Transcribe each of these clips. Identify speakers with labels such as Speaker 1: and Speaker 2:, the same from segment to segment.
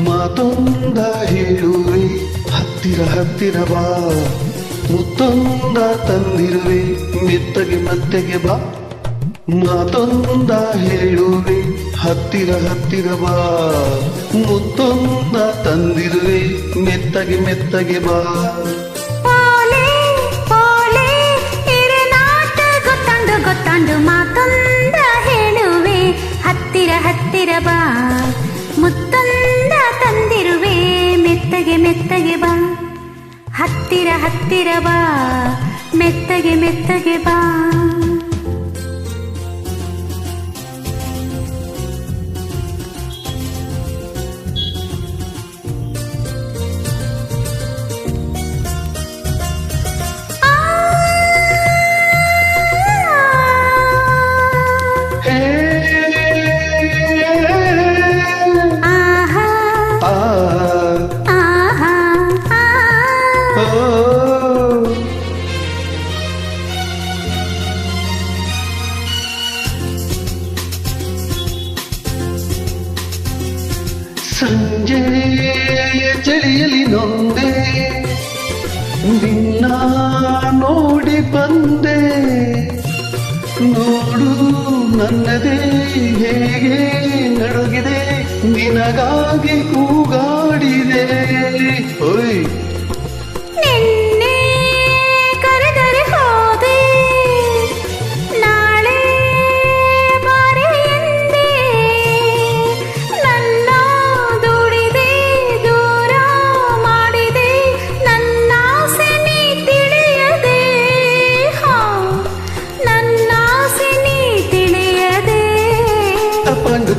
Speaker 1: ಮಾತೊಂದ ಹೇಳುವೆ ಹತ್ತಿರ ಹತ್ತಿರ ಬಾ, ಮುತ್ತೊಂದ ತಂದಿರುವೆ ಮೆತ್ತಗೆ ಮೆತ್ತಗೆ ಬಾ. ಮಾತೊಂದ ಹೇಳುವೆ ಹತ್ತಿರ ಹತ್ತಿರ ಬಾ, ಮುತ್ತೊಂದ ತಂದಿರುವೆ ಮೆತ್ತಗೆ ಮೆತ್ತಗೆ ಬಾ.
Speaker 2: ಗೊತ್ತಾಂಡು ಮಾತೊಂದ ಹೇಳುವೆ ಹತ್ತಿರ ಹತ್ತಿರ ಬಾ, ಮುತ್ತೊಂದ ತಂದಿರುವೆ ಮೆತ್ತಗೆ ಮೆತ್ತಗೆ ಬಾ. ಹತ್ತಿರ ಹತ್ತಿರ ಬಾ, ಮೆತ್ತಗೆ ಮೆತ್ತಗೆ ಬಾ.
Speaker 1: ಸಂಜೆಯ ಚಳಿಯಲಿ ನೊಂದೆ ನಿನ್ನ ನೋಡಿ ಬಂದೆ, ನೋಡು ನನ್ನದೇ ಹೇಗೆ ನಡುಗಿದೆ, ನಿನಗಾಗಿ ಕೂಗಾಡಿದೆ. ಓಯ್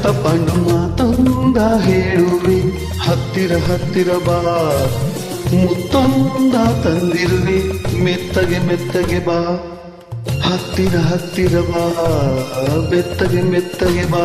Speaker 1: ತಪ್ಪಂಡು ಮಾತೊಂದ ಹೇಳುವೆ ಹತ್ತಿರ ಹತ್ತಿರ ಬಾ, ಮುತ್ತೊಂದ ತಂದಿರುವೆ ಮೆತ್ತಗೆ ಮೆತ್ತಗೆ ಬಾ. ಹತ್ತಿರ ಹತ್ತಿರ ಬಾ, ಮೆತ್ತಗೆ ಮೆತ್ತಗೆ ಬಾ.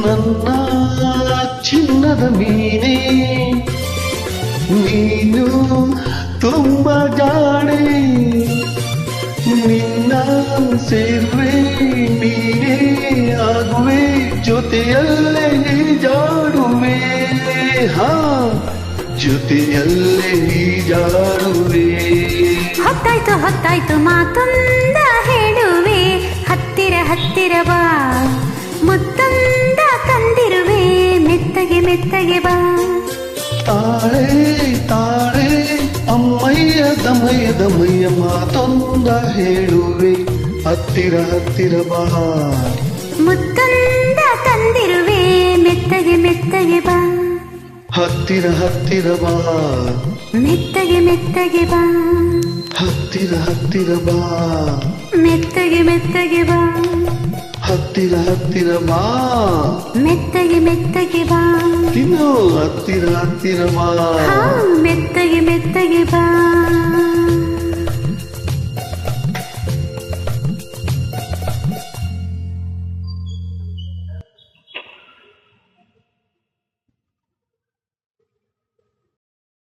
Speaker 1: ನನ್ನ ಚಿನ್ನದ ಮೀನೇ ನೀನು ತುಂಬ ಜಾಣೆ, ನಿನ್ನ ಸೇರುವೆ ನೀನೇ ಆಗುವೆ, ಜೊತೆಯಲ್ಲೇ ಜಾಡುವೆ. ಹಾ, ಜೊತೆಯಲ್ಲೇ ಜಾಡುವೆ.
Speaker 2: ಹೊತ್ತಾಯ್ತು ಹೊತ್ತಾಯ್ತು ಮಾತೊಂದ ಹೇಳುವೆ ಹತ್ತಿರ ಹತ್ತಿರ ಬಾ, ಮುತ್ತೊಂದ ತಂದಿರುವೆ ಮೆತ್ತಗೆ ಮೆತ್ತಗೆ ಬಾ.
Speaker 1: ತಾಳೆ ತಾಳೆ ಅಮ್ಮಯ್ಯ ದಮಯ್ಯ ದಮಯ್ಯ ಮಾತೊಂದ ಹೇಳುವೆ ಹತ್ತಿರ ಹತ್ತಿರ ಬಾ,
Speaker 2: ಮುತ್ತೊಂದ ತಂದಿರುವೆ ಮೆತ್ತಗೆ ಮೆತ್ತಗೆ ಬಾ.
Speaker 1: ಹತ್ತಿರ ಹತ್ತಿರ ಬಾ,
Speaker 2: ಮೆತ್ತಗೆ ಮೆತ್ತಗೆ ಬಾ.
Speaker 1: ಹತ್ತಿರ ಹತ್ತಿರ ಬಾ,
Speaker 2: ಮೆತ್ತಗೆ ಮೆತ್ತಗೆ ಬಾ.
Speaker 1: ಹತ್ತಿರ ಹತ್ತಿರ ಬಾ,
Speaker 2: ಮೆತ್ತಗೆ ಮೆತ್ತಗೆ ಬಾ.
Speaker 1: ಇನ್ನು ಹತ್ತಿರ ಹತ್ತಿರ ಬಾ,
Speaker 2: ಮೆತ್ತಗೆ ಮೆತ್ತಗೆ ಬಾ.